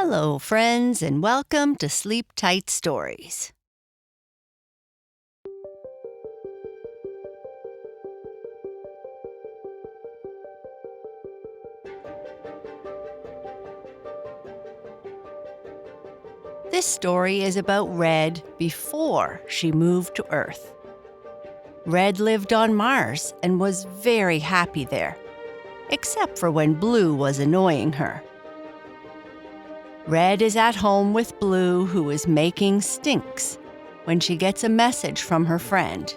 Hello, friends, and welcome to Sleep Tight Stories. This story is about Red before she moved to Earth. Red lived on Mars and was very happy there, except for when Blue was annoying her. Red is at home with Blue, who is making stinks, when she gets a message from her friend.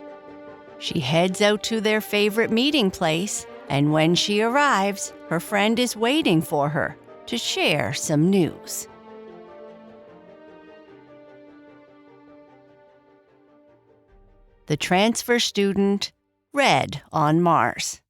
She heads out to their favorite meeting place, and when she arrives, her friend is waiting for her to share some news. The transfer student, Red on Mars.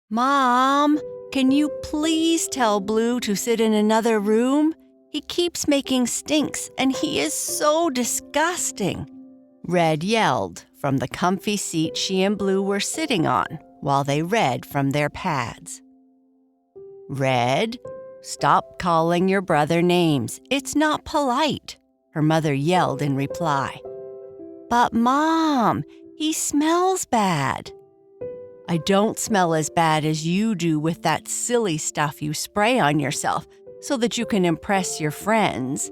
Mom, can you please tell Blue to sit in another room? He keeps making stinks, and he is so disgusting, Red yelled from the comfy seat she and Blue were sitting on while they read from their pads. Red, stop calling your brother names. It's not polite, her mother yelled in reply. But Mom, he smells bad. I don't smell as bad as you do with that silly stuff you spray on yourself so that you can impress your friends,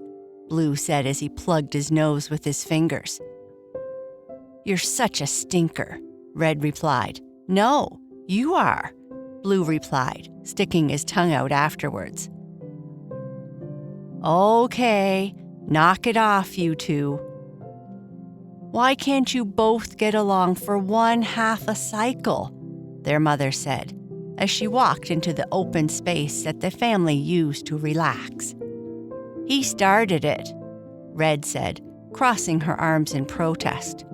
Blue said as he plugged his nose with his fingers. You're such a stinker, Red replied. No, you are, Blue replied, sticking his tongue out afterwards. Okay, knock it off, you two. Why can't you both get along for one half a cycle? Their mother said, as she walked into the open space that the family used to relax. He started it, Red said, crossing her arms in protest.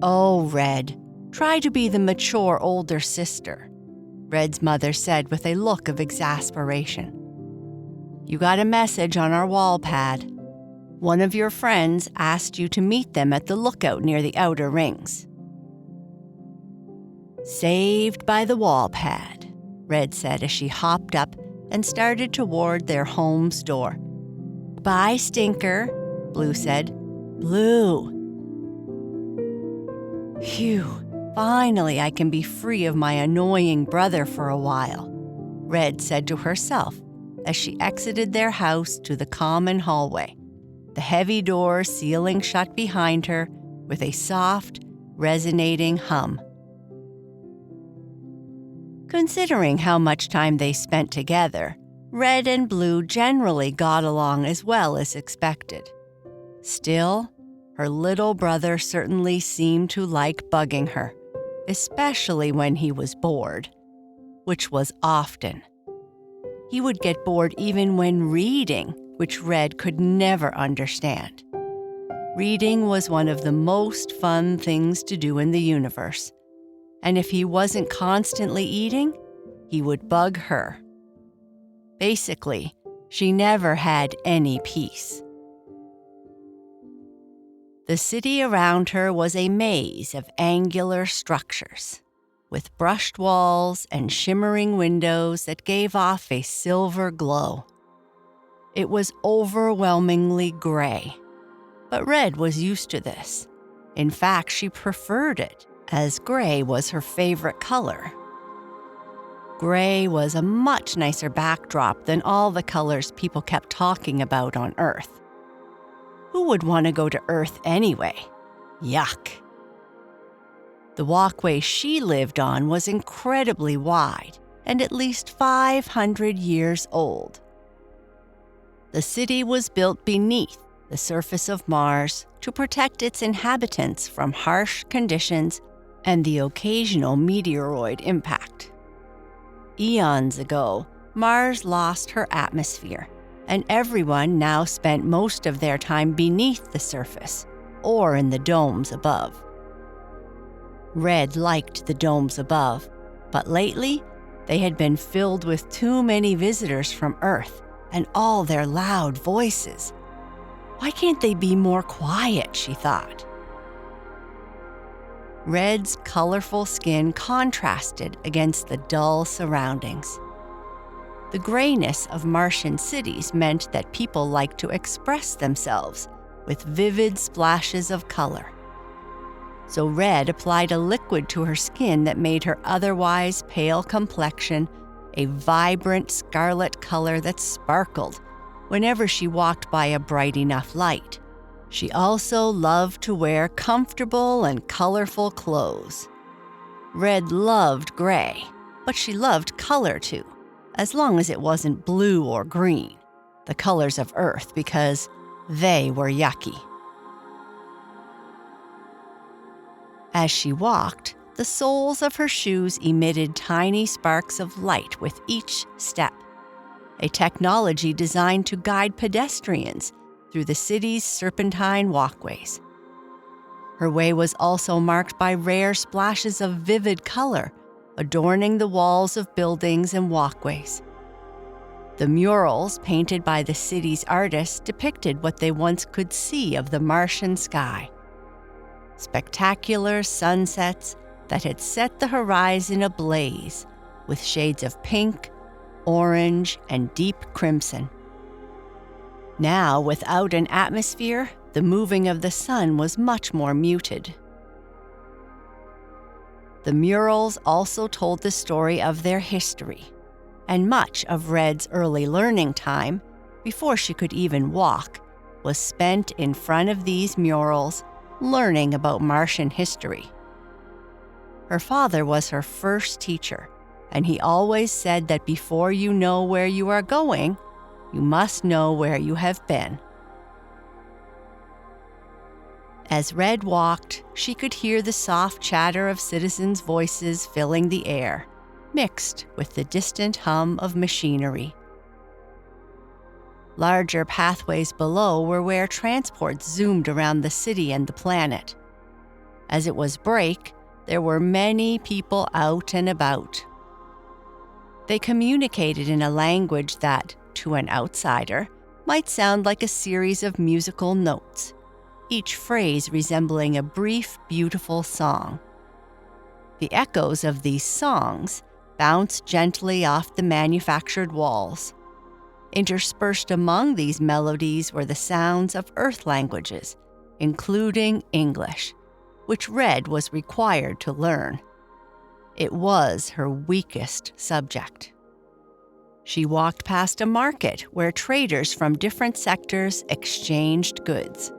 Oh, Red, try to be the mature older sister, Red's mother said with a look of exasperation. You got a message on our wall pad. One of your friends asked you to meet them at the lookout near the outer rings. Saved by the wall pad, Red said as she hopped up and started toward their home's door. Bye, Stinker, Blue said. Blue. Phew, finally I can be free of my annoying brother for a while, Red said to herself as she exited their house to the common hallway, the heavy door sealing shut behind her with a soft, resonating hum. Considering how much time they spent together, Red and Blue generally got along as well as expected. Still, her little brother certainly seemed to like bugging her, especially when he was bored, which was often. He would get bored even when reading, which Red could never understand. Reading was one of the most fun things to do in the universe. And if he wasn't constantly eating, he would bug her. Basically, she never had any peace. The city around her was a maze of angular structures, with brushed walls and shimmering windows that gave off a silver glow. It was overwhelmingly gray, but Red was used to this. In fact, she preferred it, as gray was her favorite color. Gray was a much nicer backdrop than all the colors people kept talking about on Earth. Who would want to go to Earth anyway? Yuck. The walkway she lived on was incredibly wide and at least 500 years old. The city was built beneath the surface of Mars to protect its inhabitants from harsh conditions and the occasional meteoroid impact. Eons ago, Mars lost her atmosphere, and everyone now spent most of their time beneath the surface or in the domes above. Red liked the domes above, but lately they had been filled with too many visitors from Earth and all their loud voices. Why can't they be more quiet, she thought. Red's colorful skin contrasted against the dull surroundings. The grayness of Martian cities meant that people liked to express themselves with vivid splashes of color. So Red applied a liquid to her skin that made her otherwise pale complexion a vibrant scarlet color that sparkled whenever she walked by a bright enough light. She also loved to wear comfortable and colorful clothes. Red loved gray, but she loved color too, as long as it wasn't blue or green, the colors of Earth, because they were yucky. As she walked, the soles of her shoes emitted tiny sparks of light with each step, a technology designed to guide pedestrians through the city's serpentine walkways. Her way was also marked by rare splashes of vivid color adorning the walls of buildings and walkways. The murals painted by the city's artists depicted what they once could see of the Martian sky. Spectacular sunsets that had set the horizon ablaze with shades of pink, orange, and deep crimson. Now, without an atmosphere, the moving of the sun was much more muted. The murals also told the story of their history, and much of Red's early learning time, before she could even walk, was spent in front of these murals learning about Martian history. Her father was her first teacher, and he always said that before you know where you are going, you must know where you have been. As Red walked, she could hear the soft chatter of citizens' voices filling the air, mixed with the distant hum of machinery. Larger pathways below were where transports zoomed around the city and the planet. As it was break, there were many people out and about. They communicated in a language that, to an outsider, might sound like a series of musical notes, each phrase resembling a brief, beautiful song. The echoes of these songs bounced gently off the manufactured walls. Interspersed among these melodies were the sounds of Earth languages, including English, which Red was required to learn. It was her weakest subject. She walked past a market where traders from different sectors exchanged goods.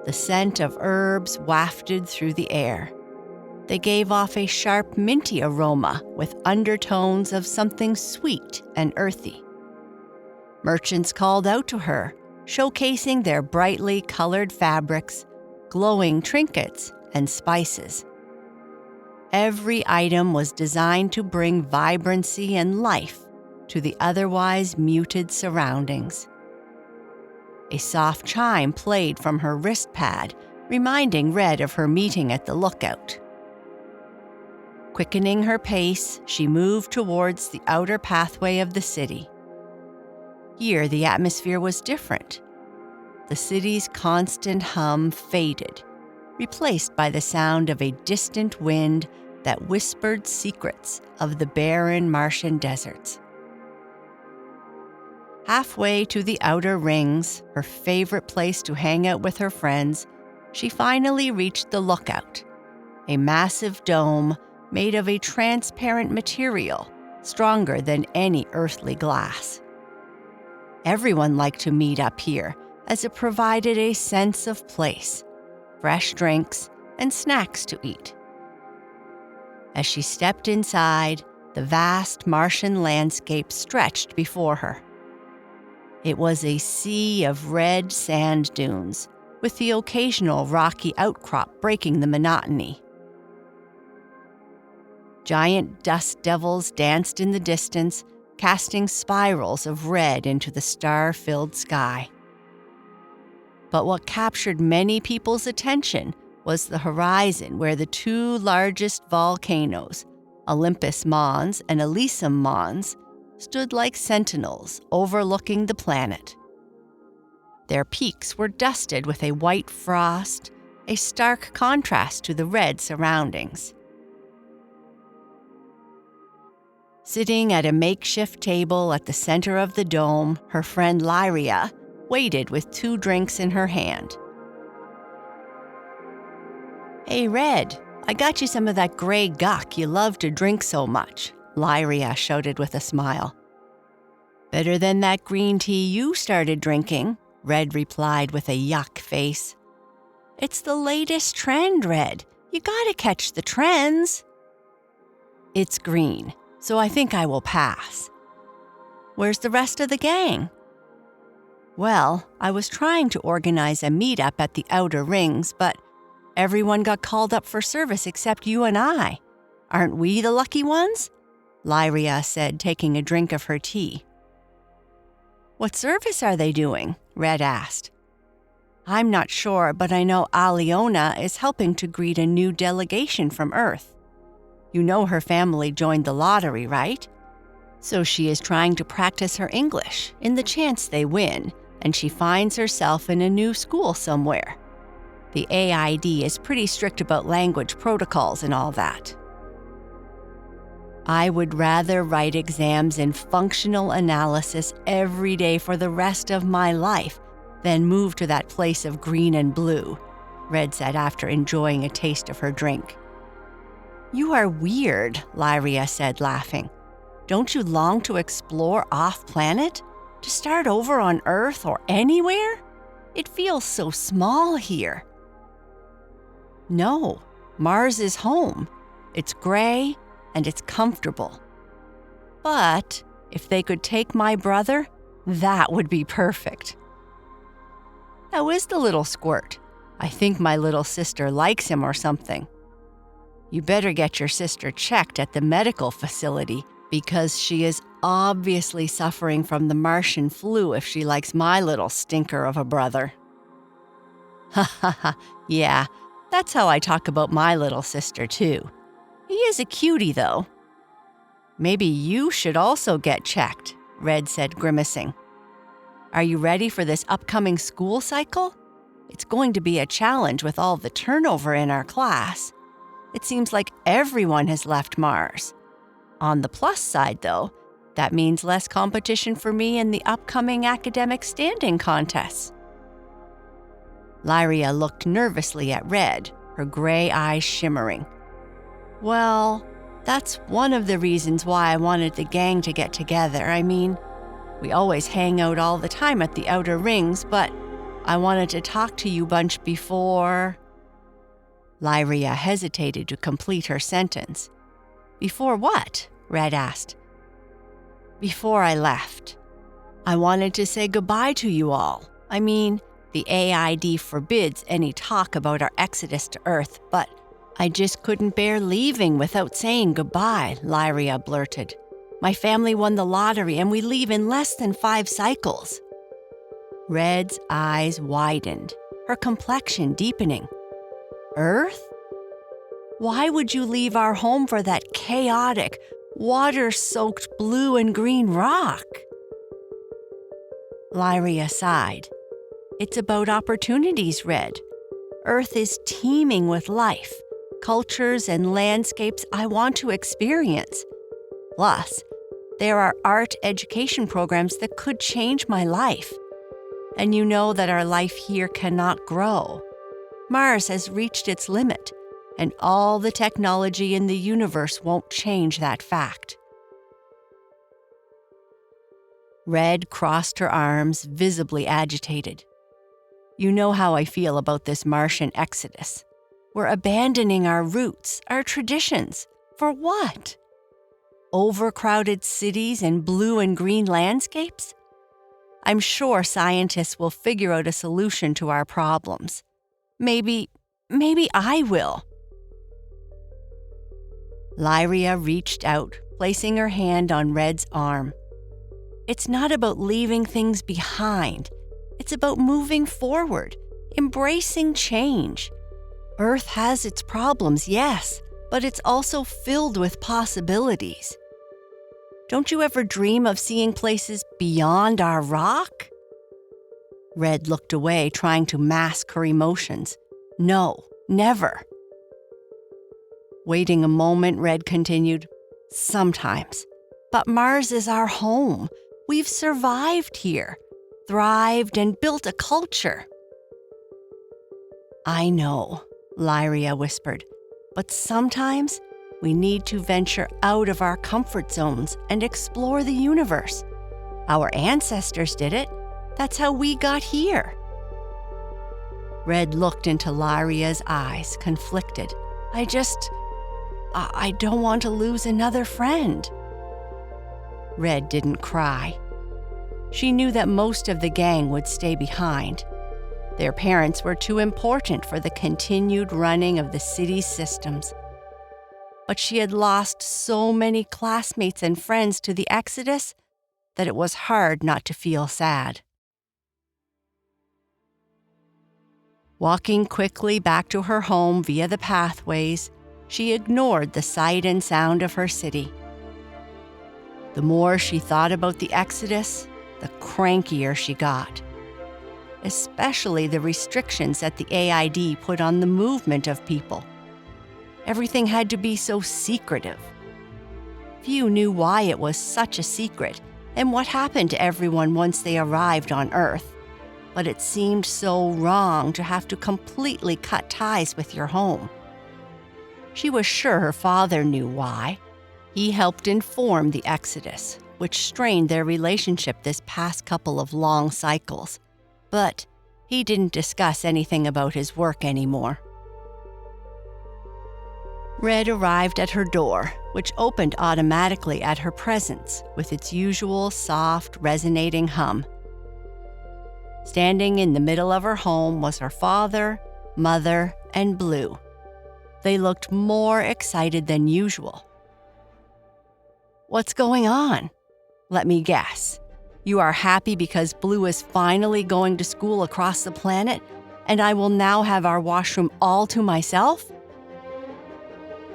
The scent of herbs wafted through the air. They gave off a sharp, minty aroma with undertones of something sweet and earthy. Merchants called out to her, showcasing their brightly colored fabrics, glowing trinkets, and spices. Every item was designed to bring vibrancy and life to the otherwise muted surroundings. A soft chime played from her wrist pad, reminding Red of her meeting at the lookout. Quickening her pace, she moved towards the outer pathway of the city. Here, the atmosphere was different. The city's constant hum faded, replaced by the sound of a distant wind that whispered secrets of the barren Martian deserts. Halfway to the outer rings, her favorite place to hang out with her friends, she finally reached the lookout, a massive dome made of a transparent material stronger than any earthly glass. Everyone liked to meet up here, as it provided a sense of place, fresh drinks, and snacks to eat. As she stepped inside, the vast Martian landscape stretched before her. It was a sea of red sand dunes, with the occasional rocky outcrop breaking the monotony. Giant dust devils danced in the distance, casting spirals of red into the star-filled sky. But what captured many people's attention was the horizon where the two largest volcanoes, Olympus Mons and Elysium Mons, stood like sentinels overlooking the planet. Their peaks were dusted with a white frost, a stark contrast to the red surroundings. Sitting at a makeshift table at the center of the dome, her friend Lyria waited with 2 drinks in her hand. "Hey, Red, I got you some of that gray guck you love to drink so much," Lyria shouted with a smile. "Better than that green tea you started drinking," Red replied with a yuck face. "It's the latest trend, Red. You gotta catch the trends." "It's green, so I think I will pass." "Where's the rest of the gang?" "Well, I was trying to organize a meetup at the outer rings, but everyone got called up for service except you and I. Aren't we the lucky ones?" Lyria said, taking a drink of her tea. "What service are they doing?" Red asked. "I'm not sure, but I know Aliona is helping to greet a new delegation from Earth. You know her family joined the lottery, right? So she is trying to practice her English in the chance they win, and she finds herself in a new school somewhere. The AID is pretty strict about language protocols and all that." "I would rather write exams in functional analysis every day for the rest of my life than move to that place of green and blue," Red said after enjoying a taste of her drink. "You are weird," Lyria said, laughing. "Don't you long to explore off-planet? To start over on Earth or anywhere? It feels so small here." "No, Mars is home. It's gray and it's comfortable. But if they could take my brother, that would be perfect." "How is the little squirt? I think my little sister likes him or something." "You better get your sister checked at the medical facility because she is obviously suffering from the Martian flu if she likes my little stinker of a brother." "Ha ha ha, yeah, that's how I talk about my little sister too. He is a cutie though." "Maybe you should also get checked," Red said, grimacing. "Are you ready for this upcoming school cycle? It's going to be a challenge with all the turnover in our class. It seems like everyone has left Mars. On the plus side, though, that means less competition for me in the upcoming academic standing contests." Lyria looked nervously at Red, her gray eyes shimmering. "Well, that's one of the reasons why I wanted the gang to get together. I mean, we always hang out all the time at the outer rings, but I wanted to talk to you bunch before—" Lyria hesitated to complete her sentence. "Before what?" Red asked. "Before I left. I wanted to say goodbye to you all. I mean, the AID forbids any talk about our exodus to Earth, but I just couldn't bear leaving without saying goodbye," Lyria blurted. "My family won the lottery and we leave in less than 5 cycles." Red's eyes widened, her complexion deepening. "Earth? Why would you leave our home for that chaotic, water-soaked blue and green rock?" Lyria sighed. "It's about opportunities, Red. Earth is teeming with life, cultures and landscapes I want to experience. Plus, there are art education programs that could change my life. And you know that our life here cannot grow. Mars has reached its limit, and all the technology in the universe won't change that fact." Red crossed her arms, visibly agitated. "You know how I feel about this Martian exodus. We're abandoning our roots, our traditions. For what? Overcrowded cities and blue and green landscapes? I'm sure scientists will figure out a solution to our problems. Maybe I will." Lyria reached out, placing her hand on Red's arm. "It's not about leaving things behind. It's about moving forward, embracing change. Earth has its problems, yes, but it's also filled with possibilities. Don't you ever dream of seeing places beyond our rock?" Red looked away, trying to mask her emotions. No, never. Waiting a moment, Red continued, "Sometimes. But Mars is our home. We've survived here, thrived, and built a culture." "I know," Lyria whispered, "but sometimes we need to venture out of our comfort zones and explore the universe. Our ancestors did it. That's how we got here." Red looked into Lyria's eyes, conflicted. I don't want to lose another friend." Red didn't cry. She knew that most of the gang would stay behind. Their parents were too important for the continued running of the city's systems. But she had lost so many classmates and friends to the Exodus that it was hard not to feel sad. Walking quickly back to her home via the pathways, she ignored the sight and sound of her city. The more she thought about the Exodus, the crankier she got, especially the restrictions that the AID put on the movement of people. Everything had to be so secretive. Few knew why it was such a secret and what happened to everyone once they arrived on Earth, but it seemed so wrong to have to completely cut ties with your home. She was sure her father knew why. He helped inform the Exodus, which strained their relationship this past couple of long cycles. But he didn't discuss anything about his work anymore. Red arrived at her door, which opened automatically at her presence with its usual soft, resonating hum. Standing in the middle of her home was her father, mother, and Blue. They looked more excited than usual. "What's going on? Let me guess. You are happy because Blue is finally going to school across the planet, and I will now have our washroom all to myself?"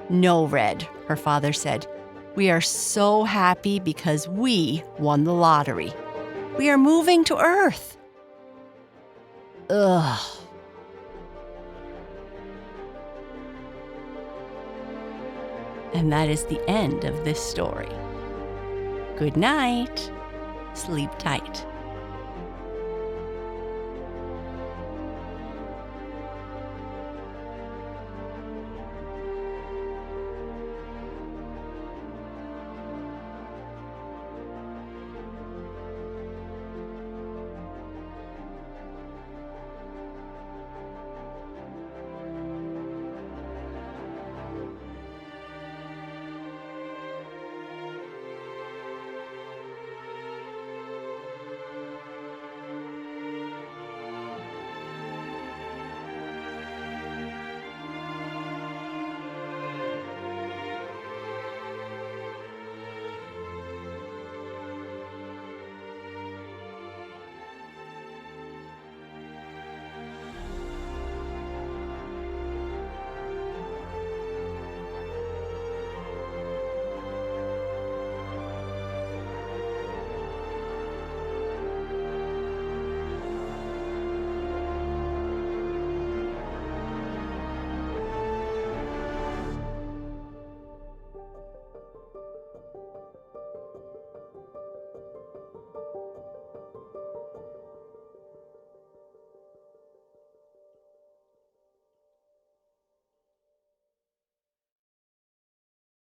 "No, Red," her father said. "We are so happy because we won the lottery. We are moving to Earth." Ugh. And that is the end of this story. Good night. Sleep tight.